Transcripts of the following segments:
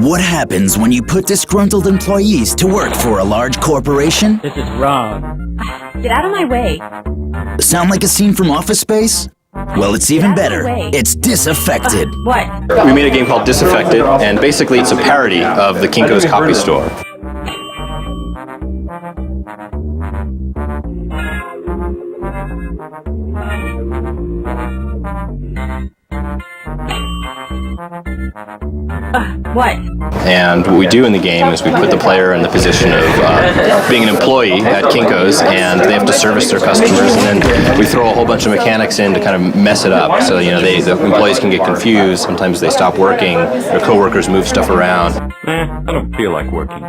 What happens when you put disgruntled employees to work for a large corporation? This is wrong. Get out of my way. Sound like a scene from Office Space? Well, it's even better. It's Disaffected. What? We made a game called Disaffected, and basically it's a parody of the Kinko's Copy Store. What? And what we do in the game is we put the player in the position of being an employee at Kinko's, and they have to service their customers, and then we throw a whole bunch of mechanics in to kind of mess it up. So, you know, the employees can get confused. Sometimes they stop working. Their coworkers move stuff around. I don't feel like working.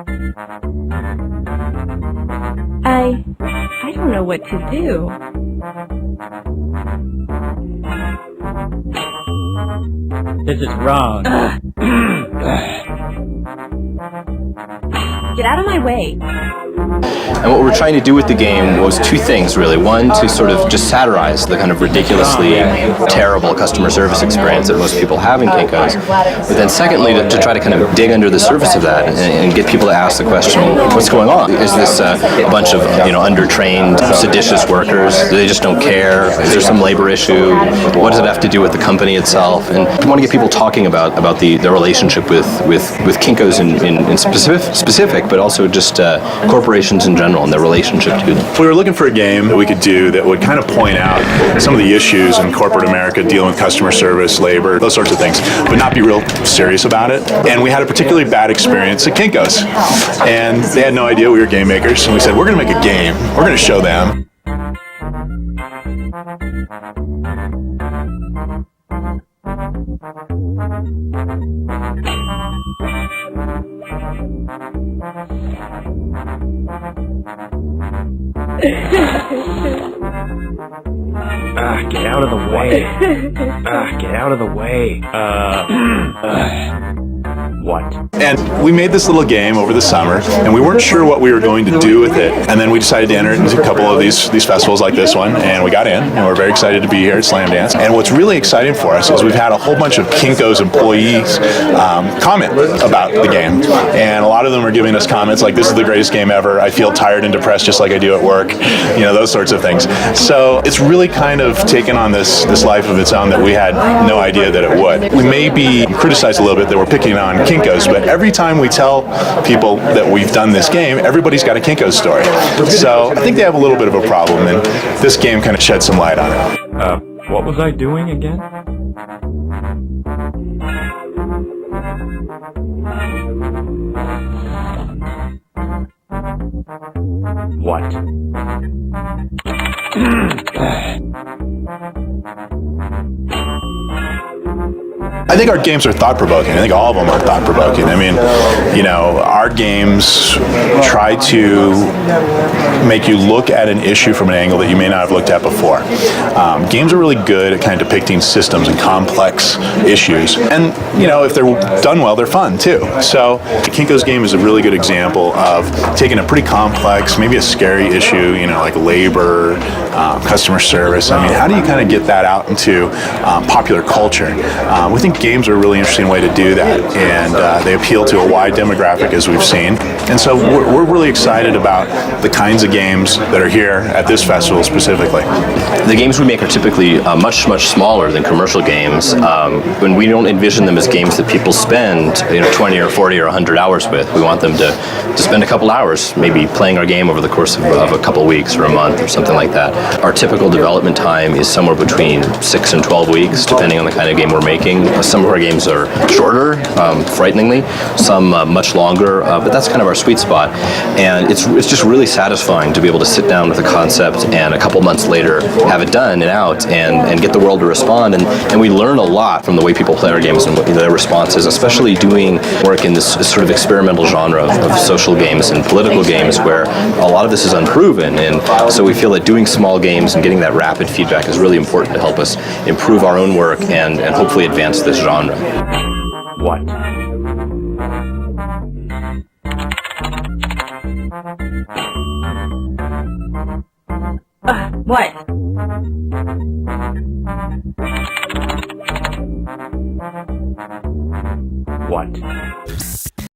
I don't know what to do. This is wrong. Get out of my way. And what we're trying to do with the game was two things, really. One, to sort of just satirize the kind of ridiculously terrible customer service experience that most people have in Kinko's. But then secondly, to try to kind of dig under the surface of that and get people to ask the question, what's going on? Is this a bunch of, you know, undertrained, seditious workers? They just don't care? Is there some labor issue? What does it have to do with the company itself? And we want to get people talking about the relationship with Kinko's in specific, but also just corporations in general and their relationship to them. We were looking for a game that we could do that would kind of point out some of the issues in corporate America dealing with customer service, labor, those sorts of things, but not be real serious about it. And we had a particularly bad experience at Kinko's. And they had no idea we were game makers. And we said, we're going to make a game. We're going to show them. Get out of the way. Get out of the way. What? And we made this little game over the summer, and we weren't sure what we were going to do with it. And then we decided to enter it into a couple of these festivals like this one, and we got in, and we're very excited to be here at Slamdance. And what's really exciting for us is we've had a whole bunch of Kinko's employees comment about the game. And a lot of them are giving us comments like, this is the greatest game ever, I feel tired and depressed just like I do at work, you know, those sorts of things. So it's really kind of taken on this life of its own that we had no idea that it would. We may be criticized a little bit that we're picking on Kinko's, but every time we tell people that we've done this game, everybody's got a Kinko's story. So I think they have a little bit of a problem, and this game kind of sheds some light on it. What was I doing again? What? I think our games are thought-provoking. I think all of them are thought-provoking. I mean, you know, our games try to make you look at an issue from an angle that you may not have looked at before. Games are really good at kind of depicting systems and complex issues. And, you know, if they're done well, they're fun, too. So Kinko's game is a really good example of taking a pretty complex, maybe a scary issue, you know, like labor, customer service. I mean, how do you kind of get that out into popular culture? We think games are a really interesting way to do that, and they appeal to a wide demographic, as we've seen. And so we're really excited about the kinds of games that are here at this festival specifically. The games we make are typically much smaller than commercial games. When we don't envision them as games that people spend 20 or 40 or 100 hours with. We want them to spend a couple hours maybe playing our game over the course of a couple weeks or a month or something like that. Our typical development time is somewhere between 6 and 12 weeks, depending on the kind of game we're making. Some of our games are shorter, frighteningly, some much longer, but that's kind of our sweet spot. And it's just really satisfying to be able to sit down with a concept and a couple months later have it done and out and get the world to respond. And we learn a lot from the way people play our games and their responses, especially doing work in this sort of experimental genre of social games and political games where a lot of this is unproven. And so we feel that doing small games and getting that rapid feedback is really important to help us improve our own work and hopefully advance this genre. What? What? What?